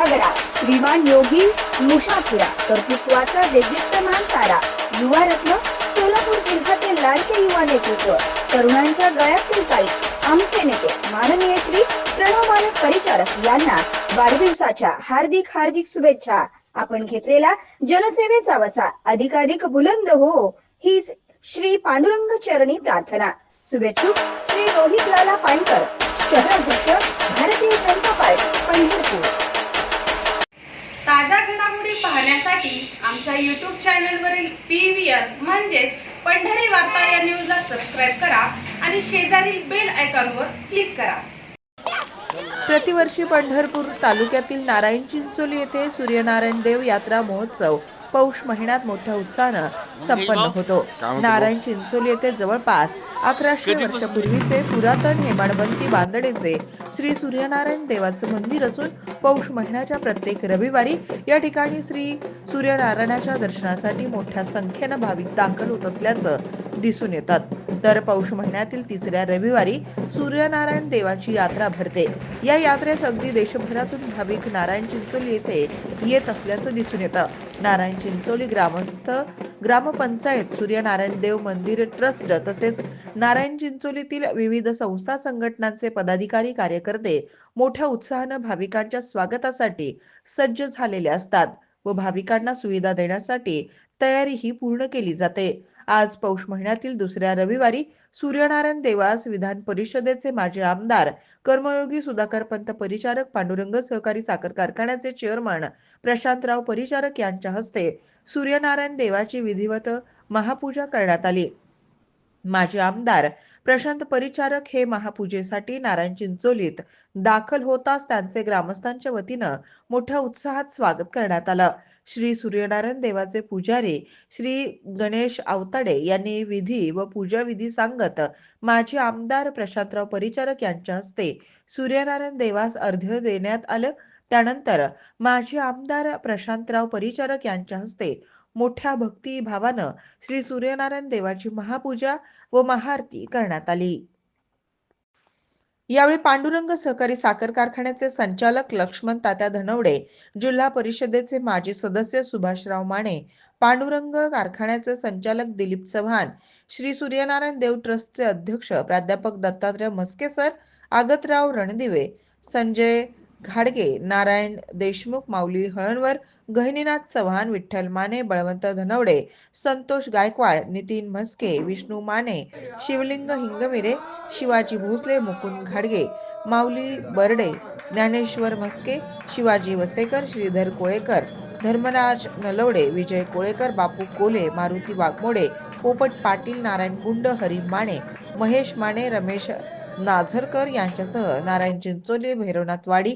उजागरा श्रीमान योगी मुशाफिरा कर्तृत्वाचा देदीप्यमान तारा युवा रत्न सोलापूर जिल्ह्याचे लाडके युवा नेतृत्व तरुणांच्या गळ्यातील पाईप आमचे नेते माननीय श्री प्रणव मानक परिचारक यांना वाढदिवसाच्या हार्दिक हार्दिक शुभेच्छा। आपण घेतलेला जनसेवेचा वसा अधिकाधिक बुलंद हो हीच श्री पांडुरंग चरणी प्रार्थना। शुभेच्छुक श्री रोहित लाला पानकर, शहराध्यक्ष भारतीय जनता पार्टी पंढरपूर। ताज्या घडामोडी पाहण्यासाठी आमच्या YouTube चॅनलवरील PVR म्हणजेच पंढरी वार्ता या न्यूजला सबस्क्राइब करा आणि शेजारील बेल आयकॉनवर क्लिक करा। प्रतिवर्षी पंढरपूर तालुक्यातील नारायण चिंचोली येथे सूर्यनारायण देव यात्रा महोत्सव पौष महिन्यात मोठ्या उत्साहाने संपन्न होतो। नारायण चिंचोली येथे जवळपास 1100 वर्षापूर्वीचे पुरातन हेमाडपंथी बांधणीचे श्री सूर्यनारायण देवाचे मंदिर असून पौष महिन्याच्या प्रत्येक रविवारी या ठिकाणी श्री सूर्यनारायणाच्या दर्शनासाठी मोठ्या संख्येने भाविक दाखल होत असल्याचं दिसून येतात। तर पौष महिन्यातील तिसऱ्या रविवारी सूर्यनारायण देवाची यात्रा भरते। या यात्रेस अगदी देशभरातून भाविक नारायण चिंचोली येथे येत असल्याचं दिसून येतं। नारायण चिंचोली ग्रामस्थ ग्रामपंचायत सूर्यनारायण देव मंदिर ट्रस्ट तसेच नारायण चिंचोलीतील विविध संस्था संघटनांचे पदाधिकारी कार्यकर्ते मोठ्या उत्साहाने भाविकांच्या स्वागतासाठी सज्ज झालेले असतात व भाविकांना सुविधा देण्यासाठी तयारीही पूर्ण केली जाते। आज पौष महिन्यातील दुसऱ्या रविवारी सूर्यनारायण देवास विधान परिषदेचे माजी आमदार कर्मयोगी सुधाकर पंत परिचारक, पांडुरंग सहकारी साखर कारखान्याचे चेअरमन प्रशांतराव परिचारक यांच्या हस्ते सूर्यनारायण देवाची विधिवत महापूजा करण्यात आली। माजी आमदार प्रशांत परिचारक हे महापूजेसाठी नारायण चिंचोलीत दाखल होताच त्यांचे ग्रामस्थांच्या वतीनं मोठ्या उत्साहात स्वागत करण्यात आलं। श्री सूर्यनारायण देवाचे पुजारी श्री गणेश आवताडे यांनी विधी व पूजा विधी सांगत माजी आमदार प्रशांतराव परिचारक यांच्या हस्ते सूर्यनारायण देवास अर्घ्य देण्यात आलं। त्यानंतर माजी आमदार प्रशांतराव परिचारक यांच्या हस्ते मोठ्या भक्ती भावानं श्री सूर्यनारायण देवाची महापूजा व महाआरती करण्यात आली। यावेळी पांडुरंग सहकारी साखर कारखान्याचे संचालक लक्ष्मण तात्या धनवडे, जिल्हा परिषदेचे माजी सदस्य सुभाषराव माने, पांडुरंग कारखान्याचे संचालक दिलीप चव्हाण, श्री सूर्यनारायण देव ट्रस्टचे अध्यक्ष प्राध्यापक दत्तात्रय मस्के सर, आगतराव रणदिवे, संजय घाडगे, नारायण देशमुख, माऊली हळणवर, गहिनीनाथ चव्हाण, विठ्ठल माने, बळवंत धनवडे, संतोष गायकवाड, नितीन म्हस्के, विष्णू माने, शिवलिंग हिंगमिरे, शिवाजी भोसले, मुकुंद घाडगे, माऊली बर्डे, ज्ञानेश्वर म्हस्के, शिवाजी वसेकर, श्रीधर कोळेकर, धर्मराज नलवडे, विजय कोळेकर, बापू कोले, मारुती वाघमोडे, पोपट पाटील, नारायण गुंड, हरी माने, महेश माने, रमेश नाझरकर यांच्यासह नारायण चिंचोली, भैरवनाथवाडी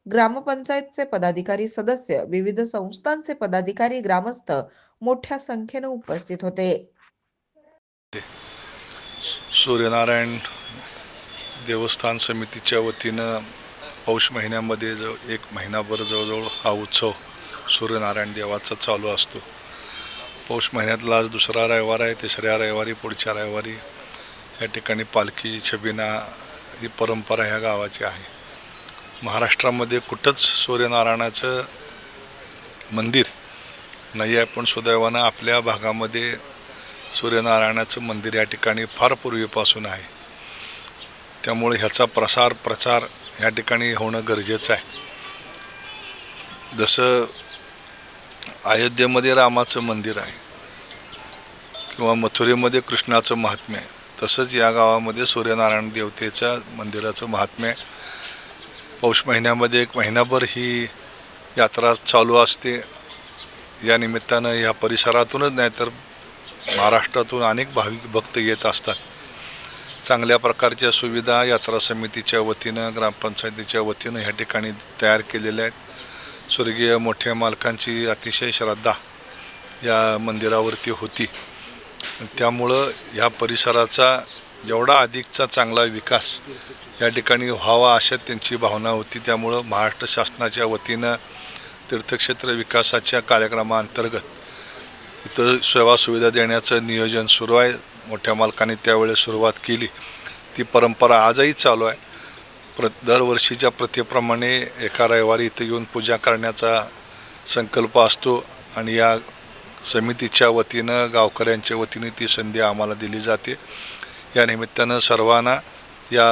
ग्रामपंचायतचे पदाधिकारी, सदस्य, विविध संस्थांचे पदाधिकारी, ग्रामस्थ मोठ्या संख्येने उपस्थित होते। सूर्यनारायण देवस्थान समितीच्या वतीनं पौष महिन्यामध्ये एक महिनाभर जवळजवळ हा उत्सव सूर्यनारायण देवाचा चालू असतो। पौष महिन्यातला आज दुसरा रविवार आहे। तिसऱ्या रविवारी पुढच्या रविवारी या ठिकाणी पालखी छबिना ही परंपरा ह्या गावाची आहे। महाराष्ट्रामध्ये कुठंच सूर्यनारायणाचं मंदिर नाही आहे, पण सुदैवानं आपल्या भागामध्ये सूर्यनारायणाचं मंदिर या ठिकाणी फार पूर्वीपासून आहे। त्यामुळे ह्याचा प्रचार या ठिकाणी होणं गरजेचं आहे। जसं अयोध्येमध्ये रामाचं मंदिर आहे किंवा मथुरेमध्ये कृष्णाचं महात्म्य आहे, तसंच या गावामध्ये सूर्यनारायण देवतेच्या मंदिराचं महात्म्य आहे। पौष महिन्यामध्ये एक महिनाभर ही यात्रा चालू असते। या निमित्तानं या परिसरातूनच नाही तर महाराष्ट्रातून अनेक भाविक भक्त येत असतात। चांगल्या प्रकारच्या सुविधा यात्रा समितीच्या वतीनं, ग्रामपंचायतीच्या वतीनं ह्या ठिकाणी तयार केलेल्या आहेत। स्वर्गीय मोठ्या मालकांची अतिशय श्रद्धा या मंदिरावरती होती, त्यामुळं ह्या परिसराचा जेवढा अधिकचा चांगला विकास या ठिकाणी व्हावा अशा त्यांची भावना होती। त्यामुळं महाराष्ट्र शासनाच्या वतीनं तीर्थक्षेत्र विकासाच्या कार्यक्रमाअंतर्गत इथं सेवा सुविधा देण्याचं नियोजन सुरू आहे। मोठ्या मालकांनी त्यावेळेस सुरुवात केली, ती परंपरा आजही चालू आहे। दरवर्षीच्या प्रथेप्रमाणे एका रविवारी इथं येऊन पूजा करण्याचा संकल्प असतो आणि या समितीच्या वतीनं गावकऱ्यांच्या वतीने ती संधी आम्हाला दिली जाते. या निमित्तानं सर्वांना या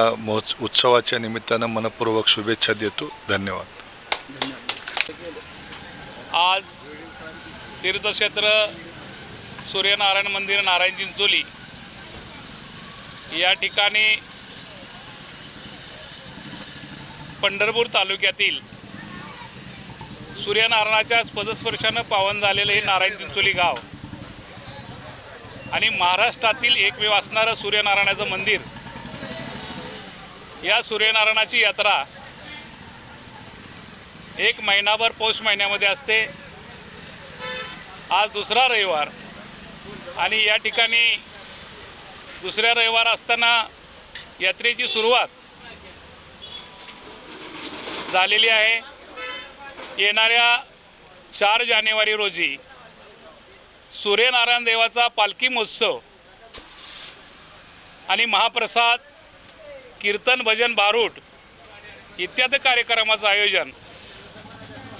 उत्सवाच्या निमित्तानं मनपूर्वक शुभेच्छा देतो. धन्यवाद. आज तीर्थक्षेत्र सूर्यनारायण मंदिर नारायण चिंचोली या ठिकाणी पंढरपूर तालुक्यातील सूर्यनारायणाच्या पदस्पर्शानं पावन झालेलं हे नारायण चिंचोली गाव आणि महाराष्ट्रातील एकमेव असणारं सूर्यनारायणाचं मंदिर. या सूर्यनारायणाची यात्रा एक महिनाभर पौष महिन्यामध्ये असते. आज दुसरा रविवार आणि या ठिकाणी दुसऱ्या रविवार असताना यात्रेची सुरुवात झालेली आहे. येणाऱ्या 4 जानेवारी रोजी सूर्यनारायण देवाचा पालखी महोत्सव आणि महाप्रसाद, कीर्तन, भजन, भारूड इत्यादी कार्यक्रमाचं आयोजन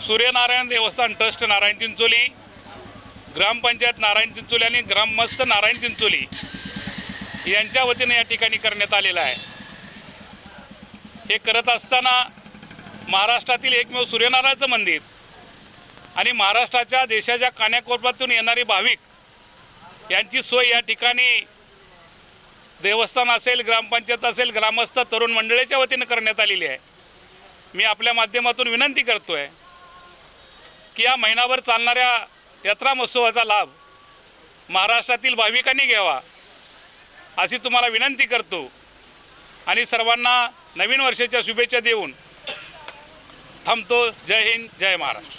सूर्यनारायण देवस्थान ट्रस्ट नारायण चिंचोली, ग्रामपंचायत नारायण चिंचोली आणि ग्रामस्थ नारायण चिंचोली यांच्या वतीने या ठिकाणी करण्यात आलेलं आहे. हे करत असताना महाराष्ट्रातील एकमेव सूर्यनारायणाचं मंदिर आणि महाराष्ट्राच्या देशाच्या कानाकोपऱ्यातून येणारे भाविक यांची सोय या ठिकाणी देवस्थान असेल, ग्रामपंचायत असेल, ग्रामस्थ तरुण मंडळीच्या वतीनं करण्यात आलेली आहे. मी आपल्या माध्यमातून विनंती करतो आहे की या महिनाभर चालणाऱ्या यात्रा महोत्सवाचा लाभ महाराष्ट्रातील भाविकांनी घ्यावा अशी तुम्हाला विनंती करतो आणि सर्वांना नवीन वर्षाच्या शुभेच्छा देऊन थांबतो. जय हिंद, जय महाराष्ट्र.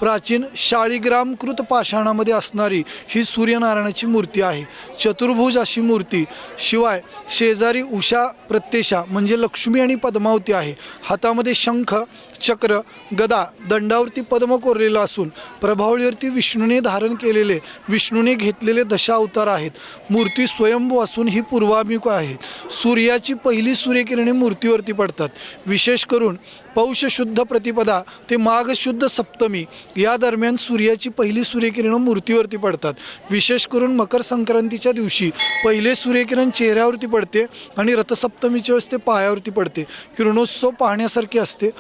प्राचीन शाळीग्रामकृत पाषाणामध्ये असणारी ही सूर्यनारायणाची मूर्ती आहे. चतुर्भुज अशी मूर्ती. शिवाय शेजारी उषा प्रत्येशा म्हणजे लक्ष्मी आणि पद्मावती आहे. हातामध्ये शंख, चक्र, गदा, दंडावरती पद्म कोरलेलं असून प्रभावळीवरती विष्णूने धारण केलेले, विष्णूने घेतलेले दशावतार आहेत. मूर्ती स्वयंभू असून ही पूर्वाभिमुख आहे. सूर्याची पहिली सूर्यकिरणे मूर्तीवरती पडतात. विशेष करून पौष शुद्ध प्रतिपदा ते माघ शुद्ध सप्तमी या दरम्यान सूर्याची पहिली सूर्यकिरणं मूर्तीवरती पडतात. विशेष करून मकर संक्रांतीच्या दिवशी पहिले सूर्यकिरण चेहऱ्यावरती पडते आणि रथसप्तमीच्या वेळेस ते पायावरती पडते. किरणोत्सव पाहण्यासारखे असते.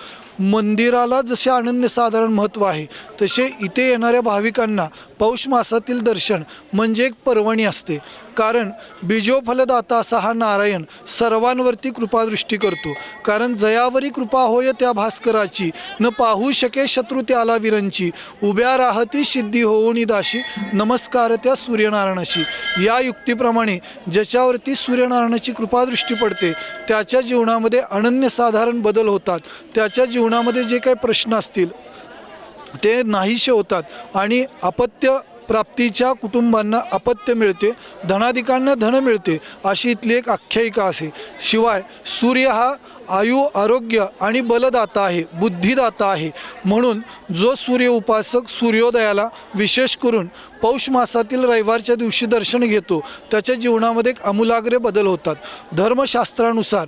मंदिराला जसे अनन्यसाधारण महत्त्व आहे तसे इथे येणाऱ्या भाविकांना पौष मासातील दर्शन म्हणजे एक पर्वणी असते. कारण बीजोफलदाता असा हा नारायण सर्वांवरती कृपादृष्टी करतो. कारण जयावरी कृपा होय त्या भास्कराची, न पाहू शके शत्रू त्याला विरंची, उभ्या राहती सिद्धी होऊनी दाशी, नमस्कार त्या सूर्यनारायणाशी. या युक्तीप्रमाणे ज्याच्यावरती सूर्यनारायणाची कृपादृष्टी पडते त्याच्या जीवनामध्ये अनन्यसाधारण बदल होतात. त्याच्या जीवनामध्ये जे काही प्रश्न असतील ते नाहीसे होतात आणि अपत्य प्राप्तीच्या कुटुंबांना अपत्य मिळते, धनाधिकांना धन मिळते अशी इथली एक आख्यायिका असे. शिवाय सूर्य हा आयु, आरोग्य आणि बलदाता आहे, बुद्धिदाता आहे. म्हणून जो सूर्य उपासक सूर्योदयाला विशेष करून पौष मासातील रविवारच्या दिवशी दर्शन घेतो त्याच्या जीवनामध्ये एक आमूलाग्र बदल होतात. धर्मशास्त्रानुसार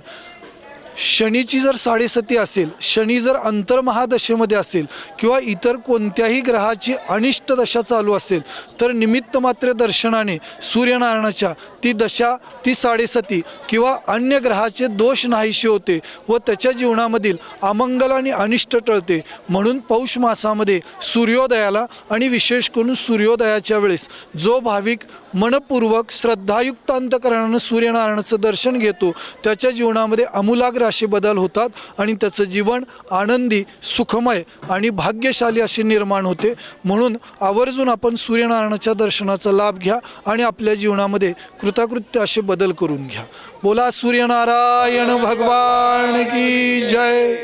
शनीची जर साडेसती असेल, शनी जर अंतर्महादशेमध्ये असेल किंवा इतर कोणत्याही ग्रहाची अनिष्ट दशा चालू असेल तर निमित्त मात्र दर्शनाने सूर्यनारायणाच्या ती दशा, ती साडेसती किंवा अन्य ग्रहाचे दोष नाहीसे होते व त्याच्या जीवनामधील अमंगल आणि अनिष्ट टळते. म्हणून पौष मासामध्ये सूर्योदयाला आणि विशेष करून सूर्योदयाच्या वेळेस जो भाविक मनपूर्वक श्रद्धायुक्त अंतकरणानं सूर्यनारायणाचं दर्शन घेतो त्याच्या जीवनामध्ये आमूलाग्र असे बदल होतात आणि त्याचं जीवन आनंदी, सुखमय आणि भाग्यशाली असे निर्माण होते. म्हणून आवर्जून आपण सूर्यनारायणाच्या दर्शनाचा लाभ घ्या आणि आपल्या जीवनामध्ये कृतकृत्य असे बदल करून घ्या. बोला सूर्यनारायण भगवान की जय.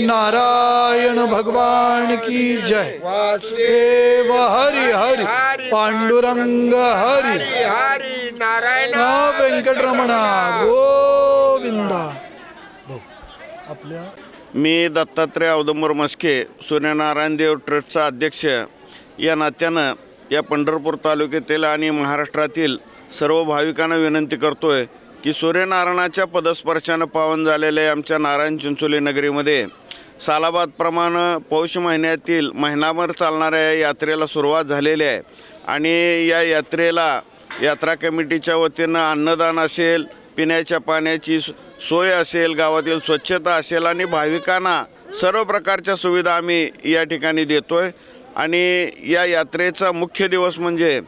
नारायण भगवान की जय. वासुदेव हरी हरी, पांडुरंग हरी हरी, नारायण व्यंकटरमणा गोविंदा. आपल्या मी दत्तात्रय औदंबर मस्के, सूर्यनारायण देव ट्रस्टचा अध्यक्ष या नात्यानं या पंढरपूर तालुक्यातील आणि महाराष्ट्रातील सर्व भाविकांना विनंती करतो आहे की सूर्यनारायणाच्या पदस्पर्शानं पावन झालेल्या आमच्या नारायण चिंचोली नगरीमध्ये सालाबादप्रमाणे पौष महिन्यातील महिनाभर चालणाऱ्या या यात्रेला सुरुवात झालेली आहे आणि या यात्रेला यात्रा कमिटीच्या वतीनं अन्नदान असेल, पिण्याच्या पाण्याची सोय असेल, गावातील स्वच्छता असेल आणि भाविकांना सर्व प्रकारच्या सुविधा आम्ही या ठिकाणी देतो आहे. आणि या यात्रेचा मुख्य दिवस म्हणजे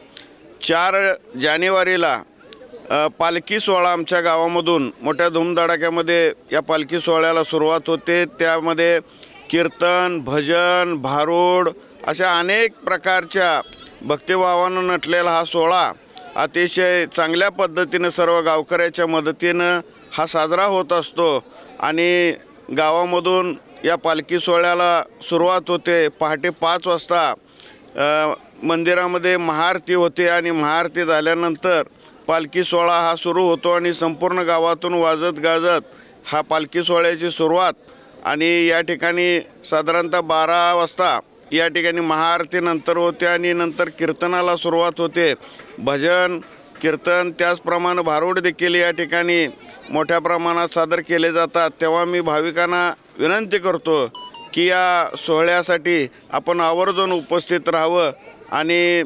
4 जानेवारीला पालखी सोहळा आमच्या गावामधून मोठ्या धूमधडाक्यामध्ये या पालखी सोहळ्याला सुरुवात होते. त्यामध्ये कीर्तन, भजन, भारूड अशा अनेक प्रकारच्या भक्तिभावानं नटलेला हा सोहळा अतिशय चांगल्या पद्धतीनं सर्व गावकऱ्याच्या मदतीनं हा साजरा होत असतो आणि गावामधून या पालखी सोहळ्याला सुरुवात होते. पहाटे 5 वाजता मंदिरामध्ये महाआरती होते आणि महाआरती झाल्यानंतर पालखी सोहळा हा सुरू होतो आणि संपूर्ण गावातून वाजत गाजत हा पालखी सोहळ्याची सुरुवात आणि या ठिकाणी साधारणतः 12 वाजता या ठिकाणी महाआरती नंतर होते आणि नंतर कीर्तनाला सुरुवात होते. भजन, कीर्तन त्याचप्रमाणे भारूड देखील या ठिकाणी मोठ्या प्रमाणात सादर केले जातात. तेव्हा मी भाविकांना विनंती करतो की या सोहळ्यासाठी आपण आवर्जून उपस्थित राहावं आणि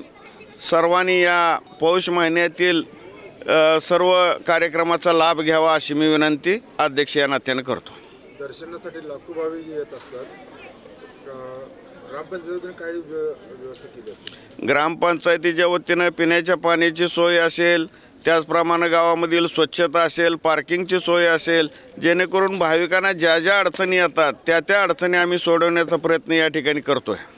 सर्वांनी या पौष महिन्यातील सर्व कार्यक्रमाचा लाभ घ्यावा अशी मी विनंती अध्यक्ष या नात्याने करतो. दर्शनासाठी लाखो भाविक येत असतात. ग्रामपंचायतीने काही व्यवस्था केली असते? ग्रामपंचायतीच्या वतीनं पिण्याच्या पाण्याची सोय असेल, त्याचप्रमाणे गावामधील स्वच्छता असेल, पार्किंगची सोय असेल, जेणेकरून भाविकांना ज्या ज्या अडचणी येतात त्या अडचणी आम्ही सोडवण्याचा प्रयत्न या ठिकाणी करतो आहे.